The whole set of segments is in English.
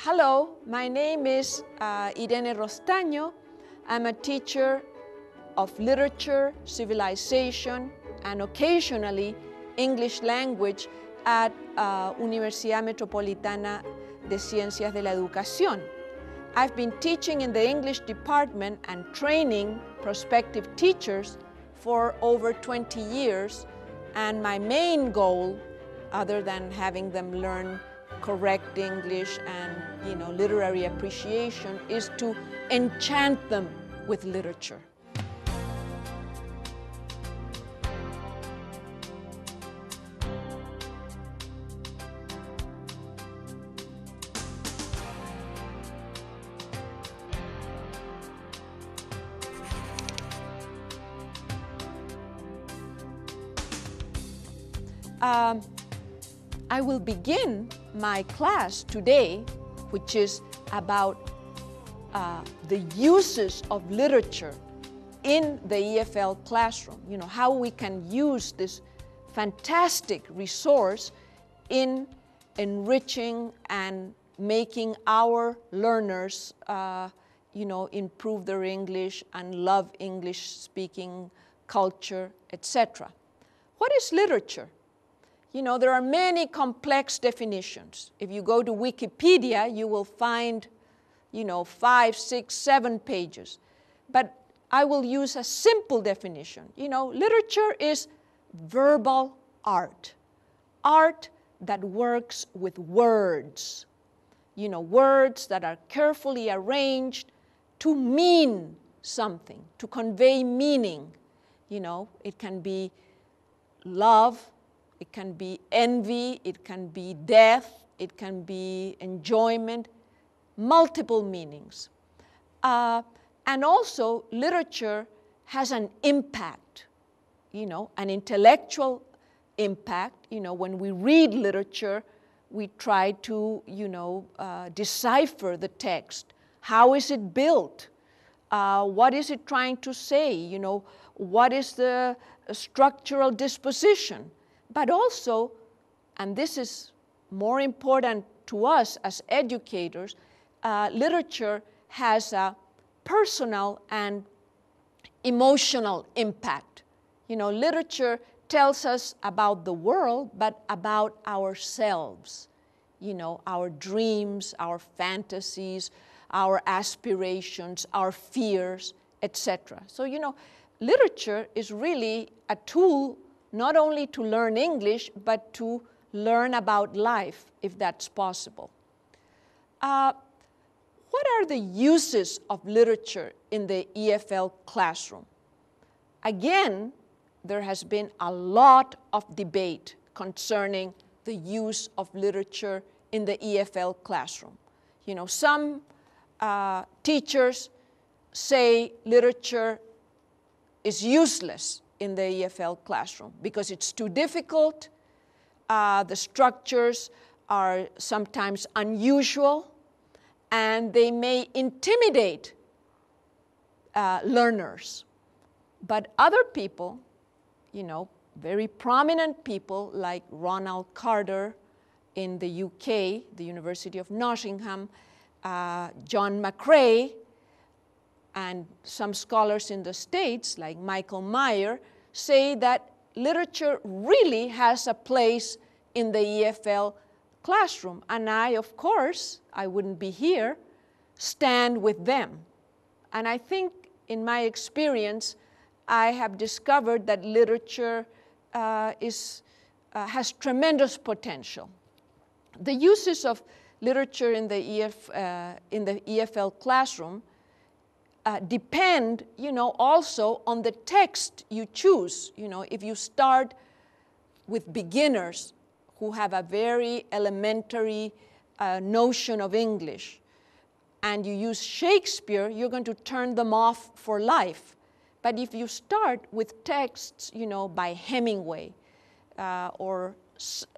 Hello, my name is Irene Rostango. I'm a teacher of literature, civilization, and occasionally English language at Universidad Metropolitana de Ciencias de la Educación. I've been teaching in the English department and training prospective teachers for over 20 years, and my main goal, other than having them learn correct English and literary appreciation, is to enchant them with literature. I will begin my class today, which is about the uses of literature in the EFL classroom. How we can use this fantastic resource in enriching and making our learners improve their English and love English speaking culture, etc. What is literature? There are many complex definitions. If you go to Wikipedia, you will find, 5, 6, 7 pages. But I will use a simple definition. Literature is verbal art. Art that works with words. Words that are carefully arranged to mean something, to convey meaning. It can be love, it can be envy, it can be death, it can be enjoyment, multiple meanings. And also, literature has an impact, an intellectual impact. When we read literature, we try to, decipher the text. How is it built? What is it trying to say? What is the structural disposition? But also, and this is more important to us as educators, literature has a personal and emotional impact. Literature tells us about the world, but about ourselves. Our dreams, our fantasies, our aspirations, our fears, etc. So, literature is really a tool not only to learn English, but to learn about life, if that's possible. What are the uses of literature in the EFL classroom? Again, there has been a lot of debate concerning the use of literature in the EFL classroom. Some teachers say literature is useless in the EFL classroom because it's too difficult, the structures are sometimes unusual, and they may intimidate learners. But other people, very prominent people like Ronald Carter in the UK, the University of Nottingham, John McCrae, and some scholars in the States, like Michael Meyer, say that literature really has a place in the EFL classroom. And I, of course, I wouldn't be here, stand with them. And I think, in my experience, I have discovered that literature has tremendous potential. The uses of literature in the EFL classroom depend, also on the text you choose. If you start with beginners who have a very elementary notion of English, and you use Shakespeare, you're going to turn them off for life. But if you start with texts, by Hemingway or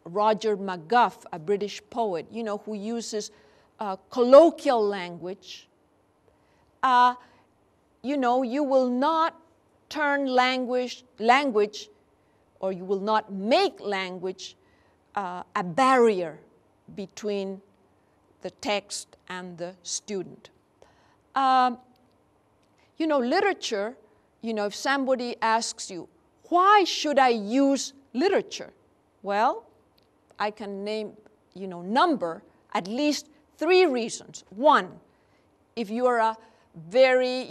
Roger McGough, a British poet, who uses colloquial language, you will not turn language, or you will not make language a barrier between the text and the student. Literature, if somebody asks you, why should I use literature? Well, I can name, number at least 3 reasons. One, if you are a very,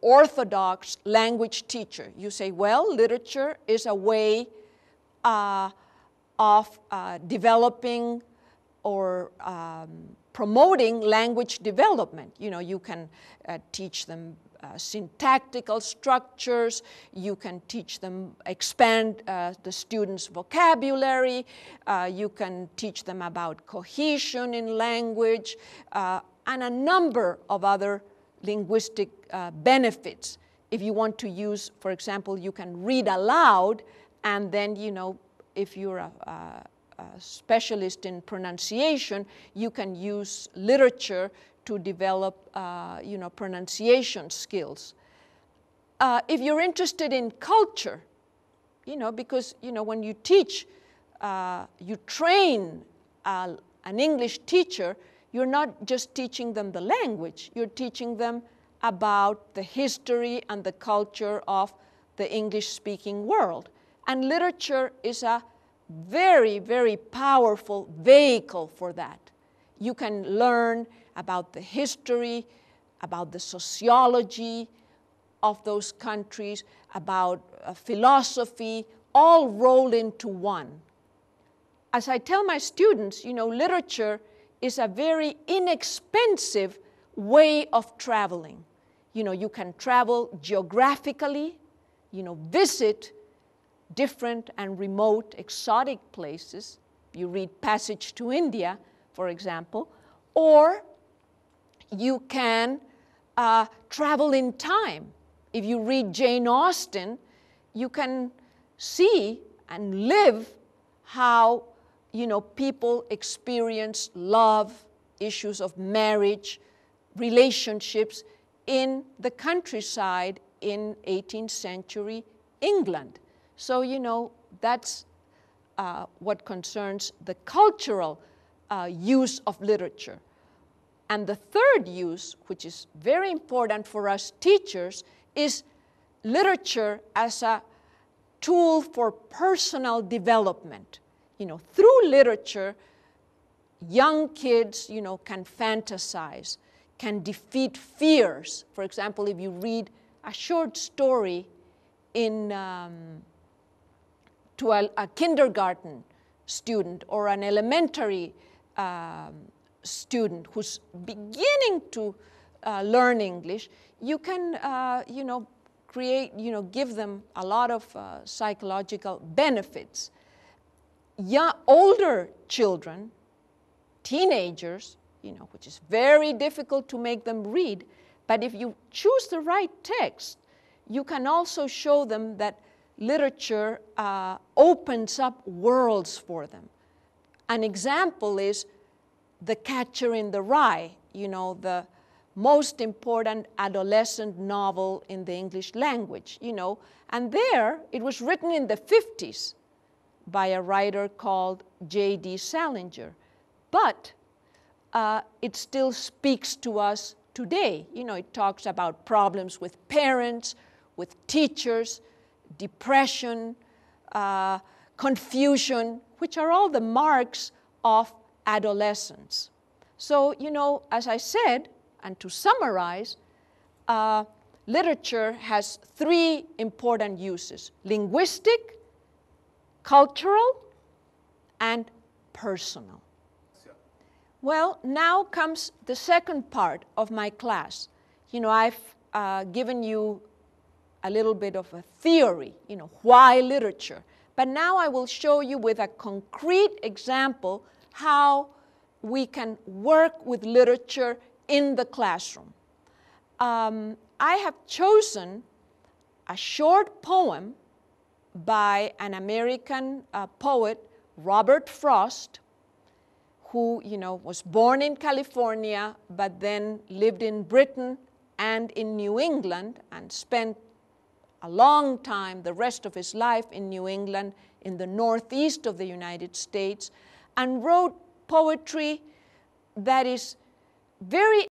orthodox language teacher, you say, well, literature is a way of developing or promoting language development. You can teach them syntactical structures, you can teach them, expand the students' vocabulary, you can teach them about cohesion in language, and a number of other linguistic benefits. If you want to use, for example, you can read aloud, and then, if you're a specialist in pronunciation, you can use literature to develop, pronunciation skills. If you're interested in culture, because, when you teach, you train an English teacher, you're not just teaching them the language, you're teaching them about the history and the culture of the English-speaking world. And literature is a very, very powerful vehicle for that. You can learn about the history, about the sociology of those countries, about philosophy, all rolled into one. As I tell my students, literature is a very inexpensive way of traveling. You can travel geographically, visit different and remote, exotic places. You read Passage to India, for example, or you can travel in time. If you read Jane Austen, you can see and live how, people experience love, issues of marriage, relationships in the countryside in 18th century England. So, that's what concerns the cultural use of literature. And the third use, which is very important for us teachers, is literature as a tool for personal development. Through literature, young kids, can fantasize, can defeat fears. For example, if you read a short story to a kindergarten student or an elementary student who's beginning to learn English, you can, give them a lot of psychological benefits. Older children, teenagers, which is very difficult to make them read, but if you choose the right text, you can also show them that literature opens up worlds for them. An example is The Catcher in the Rye, the most important adolescent novel in the English language, And there, it was written in the 50s by a writer called J.D. Salinger. But it still speaks to us today. It talks about problems with parents, with teachers, depression, confusion, which are all the marks of adolescence. So, as I said, and to summarize, literature has 3 important uses: linguistic, cultural, and personal. Well, now comes the second part of my class. I've given you a little bit of a theory, why literature. But now I will show you with a concrete example how we can work with literature in the classroom. I have chosen a short poem by an American poet, Robert Frost, who, was born in California, but then lived in Britain and in New England and spent a long time, the rest of his life, in New England, in the northeast of the United States, and wrote poetry that is very